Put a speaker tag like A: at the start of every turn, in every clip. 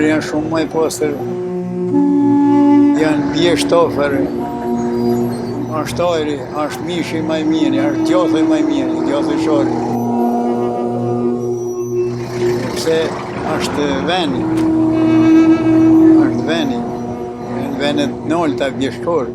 A: Shqiptarë janë shumë më posër, janë bje shtofërë, ashtojri, është mishi më i miri, është gjothë më i miri, gjothë shori. Se është veni, në venet nëllëta bjeshtorë.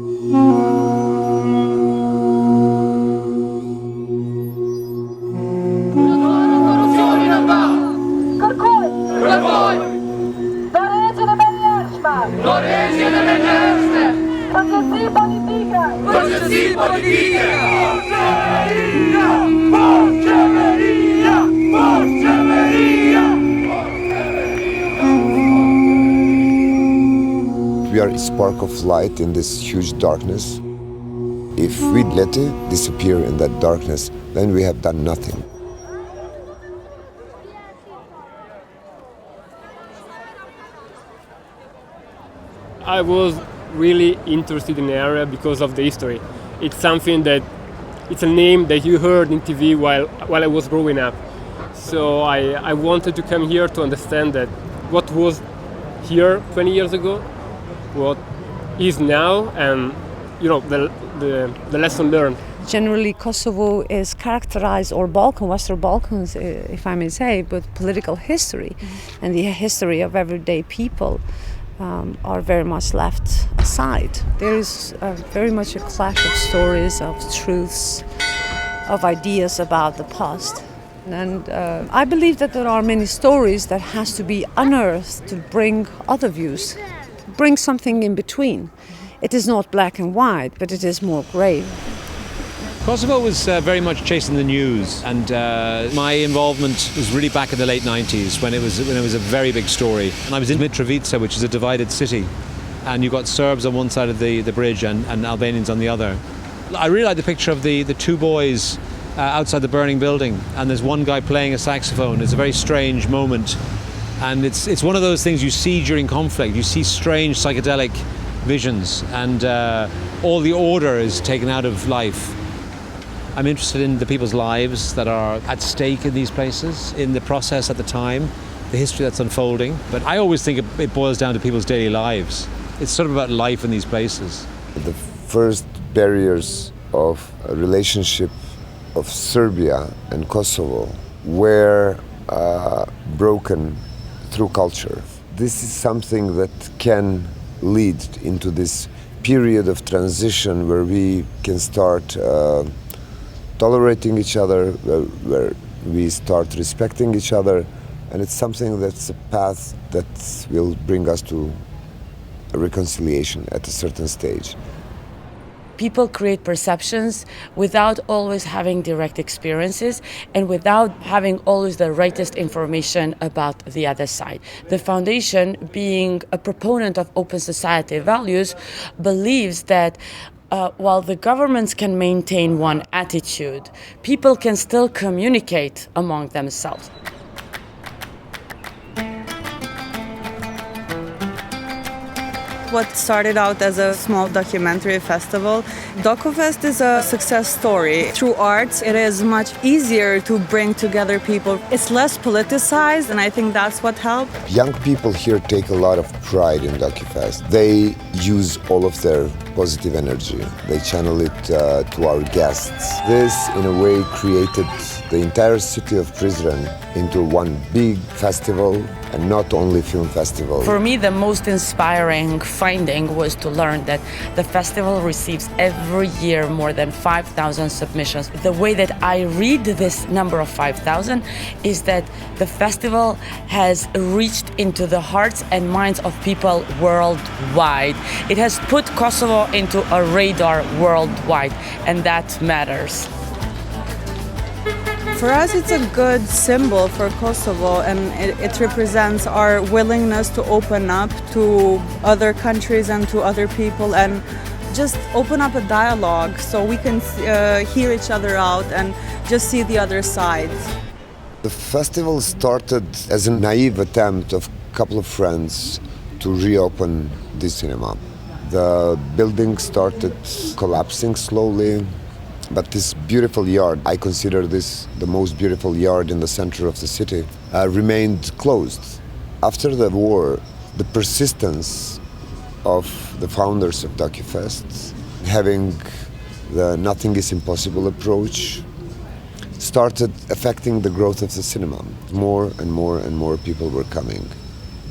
B: We are a spark of light in this huge darkness. If we let it disappear in that darkness, then we have done nothing.
C: I was really interested in the area because of the history. It's something that, it's a name that you heard in TV while I was growing up. So I wanted to come here to understand that what was here 20 years ago, what is now, and the lesson learned.
D: Generally, Kosovo is characterized, or Western Balkans, if I may say, with political history, and the history of everyday people are very much left aside. There is very much a clash of stories, of truths, of ideas about the past. And I believe that there are many stories that has to be unearthed to bring other views, bring something in between. It is not black and white, but it is more grey.
E: Kosovo was very much chasing the news, and my involvement was really back in the late 90s when it was a very big story. And I was in Mitrovica, which is a divided city, and you got Serbs on one side of the bridge and Albanians on the other. I really like the picture of the two boys outside the burning building, and there's one guy playing a saxophone. It's a very strange moment, and it's one of those things you see during conflict. You see strange psychedelic visions, and all the order is taken out of life. I'm interested in the people's lives that are at stake in these places, in the process at the time, the history that's unfolding. But I always think it boils down to people's daily lives. It's sort of about life in these places.
B: The first barriers of a relationship of Serbia and Kosovo were broken through culture. This is something that can lead into this period of transition where we can start tolerating each other, where we start respecting each other, and it's something that's a path that will bring us to a reconciliation at a certain stage.
F: People create perceptions without always having direct experiences and without having always the rightest information about the other side. The foundation, being a proponent of open society values, believes that while the governments can maintain one attitude, people can still communicate among themselves.
G: What started out as a small documentary festival, DocuFest is a success story. Through arts, it is much easier to bring together people. It's less politicized, and I think that's what helped.
B: Young people here take a lot of pride in DocuFest. They use all of their positive energy. They channel it to our guests. This, in a way, created the entire city of Prizren into one big festival, and not only film festival.
F: For me, the most inspiring finding was to learn that the festival receives every year more than 5,000 submissions. The way that I read this number of 5,000 is that the festival has reached into the hearts and minds of people worldwide. It has put Kosovo into a radar worldwide, and that matters.
G: For us, it's a good symbol for Kosovo, and it represents our willingness to open up to other countries and to other people, and just open up a dialogue so we can hear each other out and just see the other side.
B: The festival started as a naive attempt of a couple of friends to reopen the cinema. The building started collapsing slowly. But this beautiful yard, I consider this the most beautiful yard in the center of the city, remained closed. After the war, the persistence of the founders of DocuFest, having the nothing is impossible approach, started affecting the growth of the cinema. More and more and more people were coming.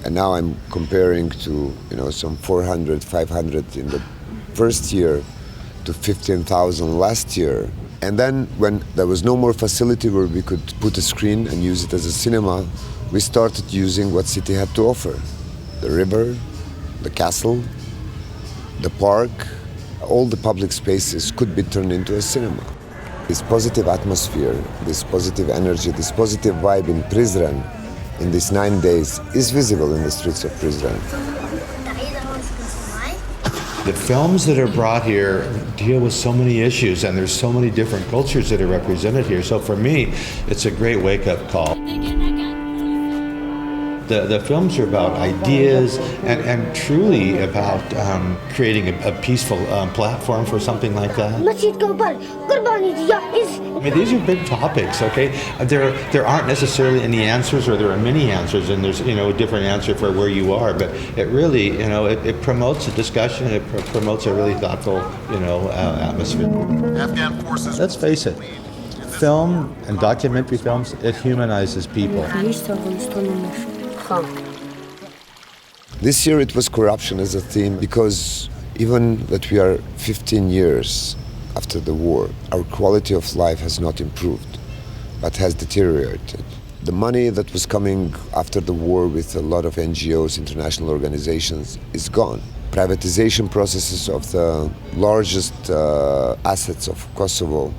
B: And now I'm comparing to, some 400, 500 in the first year to 15,000 last year. And then when there was no more facility where we could put a screen and use it as a cinema, we started using what city had to offer. The river, the castle, the park, all the public spaces could be turned into a cinema. This positive atmosphere, this positive energy, this positive vibe in Prizren in these 9 days is visible in the streets of Prizren.
H: The films that are brought here deal with so many issues, and there's so many different cultures that are represented here. So for me, it's a great wake-up call. The films are about ideas and truly about creating a peaceful platform for something like that. I mean, these are big topics, okay? There aren't necessarily any answers, or there are many answers, and there's a different answer for where you are. But it really, it promotes a discussion. It promotes a really thoughtful, atmosphere.
I: Afghan forces.
H: Let's face it. Film and documentary films, it humanizes people.
B: This year it was corruption as a theme because even that we are 15 years after the war, our quality of life has not improved, but has deteriorated. The money that was coming after the war with a lot of NGOs, international organizations, is gone. Privatization processes of the largest assets of Kosovo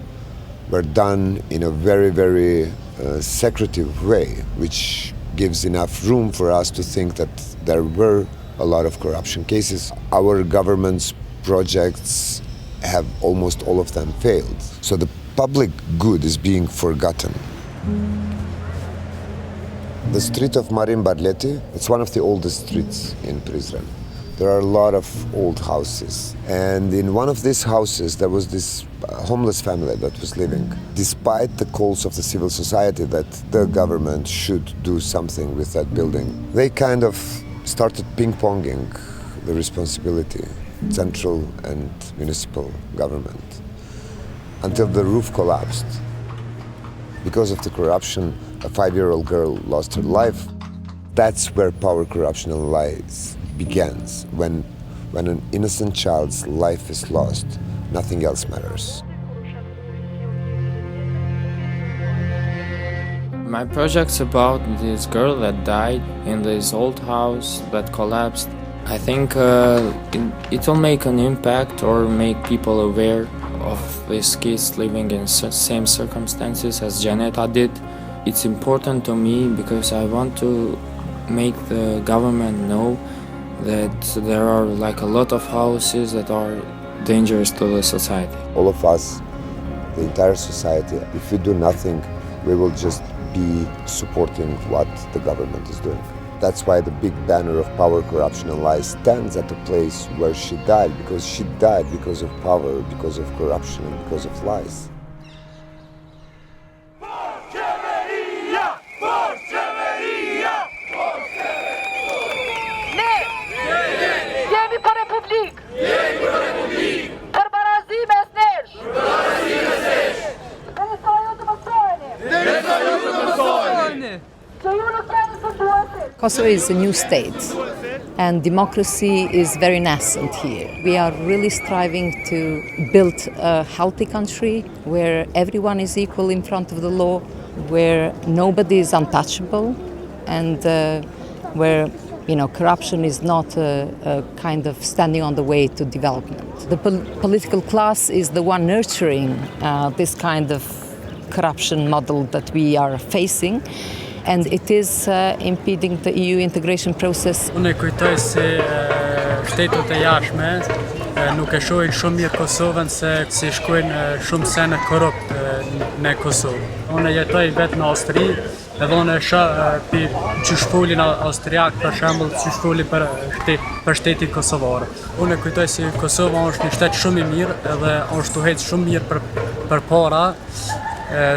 B: were done in a very, very secretive way, which gives enough room for us to think that there were a lot of corruption cases. Our government's projects have almost all of them failed. So the public good is being forgotten. The street of Marin Barleti, it's one of the oldest streets in Prizren. There are a lot of old houses. And in one of these houses, there was this homeless family that was living. Despite the calls of the civil society that the government should do something with that building, they kind of started ping-ponging the responsibility, central and municipal government, until the roof collapsed. Because of the corruption, a 5-year-old girl lost her life. That's where power, corruption, and lies begins. When an innocent child's life is lost, nothing else matters.
J: My project's about this girl that died in this old house that collapsed. I think it will make an impact or make people aware of these kids living in same circumstances as Janeta did. It's important to me because I want to make the government know that there are a lot of houses that are dangerous to the society.
B: All of us, the entire society, if we do nothing, we will just be supporting what the government is doing. That's why the big banner of power, corruption, and lies stands at the place where she died, because she died because of power, because of corruption, and because of lies.
K: Kosovo is a new state, and democracy is very nascent here. We are really striving to build a healthy country where everyone is equal in front of the law, where nobody is untouchable, and where corruption is not a kind of standing on the way to development. The political class is the one nurturing this kind of corruption model that we are facing, and it is impeding the EU integration process.
L: Unë kujtoj se shtetet e jashtme nuk e shohin shumë mirë Kosovën se si shkojnë shumë sene korrupt në Kosovë. Unë jetoj vetë në Austri, edhe unë që shfolin austriak për shembull, që shfolin për shtetin kosovar. Unë kujtoj se Kosova është një shtet shumë i mirë edhe është uhec shumë mirë për para,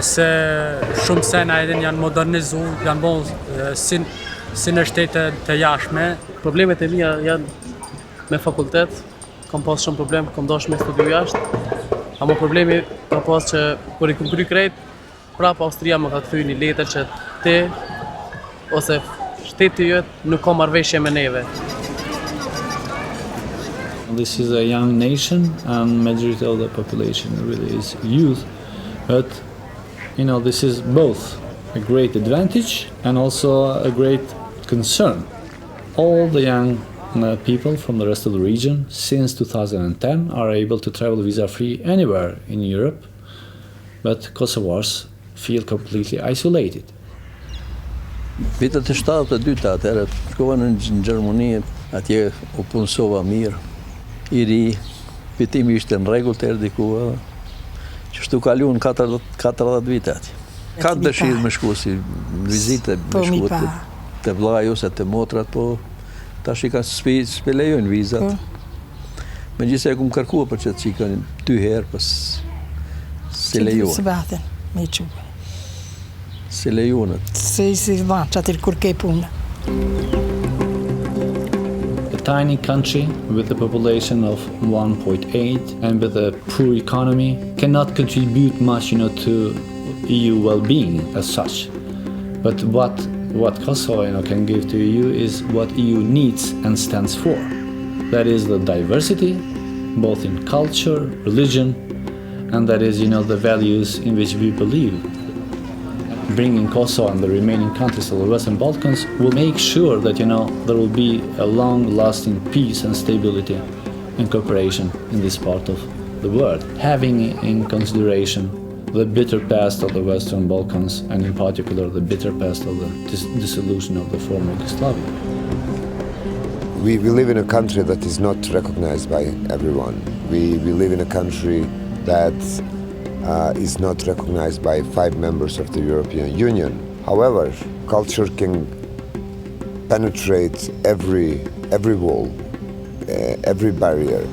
L: se shumë sena edhe janë modernizu, janë bon si në shtete të jashtme. Problemet e mia janë me fakultet, kam pas shumë problem, kam dashur me studiu jashtë. Ama problemi ka pas që kur I kam kry krejt, prap Austria më ka kthy një letër që ti ose shteti jot nuk ka marrëveshje me neve.
I: This is a young nation and majority of the population really is youth, but this is both a great advantage and also a great concern. All the young people from the rest of the region since 2010 are able to travel visa-free anywhere in Europe, but Kosovars feel completely isolated.
M: Vitet e 72 atëherë shkova në Gjermani, atje u punësova mirë. I ri, fitimi ishte në rregull të erdhi ku që shtu kaluan 40 vite atje. Ka dëshirë me shku si vizite, me shku të vllai ose të motrat, po tash I ka s'pe lejojnë vizat. Megjithëse e kum kërkuar për çet çika 2 herë, pas se lejohen. Se lejohen.
N: Si vancia til kur ke punë.
I: A tiny country with a population of 1.8 and with a poor economy cannot contribute much, to EU well-being as such. But what Kosovo, can give to EU is what EU needs and stands for. That is the diversity, both in culture, religion, and that is, the values in which we believe. Bringing Kosovo and the remaining countries of the Western Balkans will make sure that, there will be a long-lasting peace and stability and cooperation in this part of the world, having in consideration the bitter past of the Western Balkans and in particular the bitter past of the dissolution of the former Yugoslavia.
B: We live in a country that is not recognized by everyone. We live in a country that is not recognized by 5 members of the European Union. However, culture can penetrate every wall, every barrier.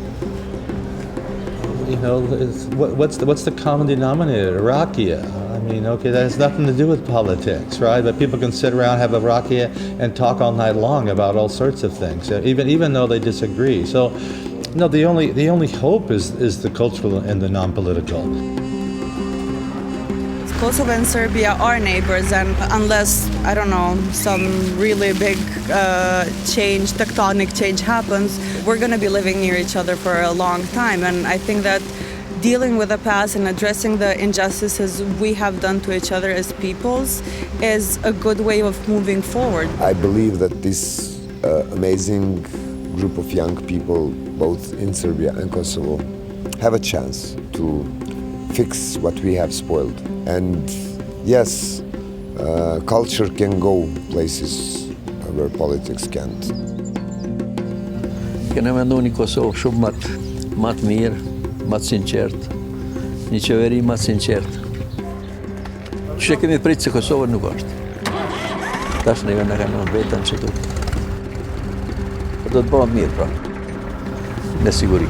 H: What's the common denominator? Rakia. That has nothing to do with politics, right? But people can sit around, have a rakia, and talk all night long about all sorts of things, even though they disagree. So, the only hope is the cultural and the non-political.
G: Kosovo and Serbia are neighbors, and unless, some really big tectonic change happens, we're going to be living near each other for a long time. And I think that dealing with the past and addressing the injustices we have done to each other as peoples is a good way of moving forward.
B: I believe that this amazing group of young people, both in Serbia and Kosovo, have a chance to fix what we have spoiled. And yes, culture can go places where politics can't.
M: Kena mendu një Kosovë shumë më të mirë, më të sinqert, një qeveri më të sinqert. Që kemi pritë se Kosova nuk është. Tash neve në kanë vetën që do të bëhet mirë, pra, me siguri.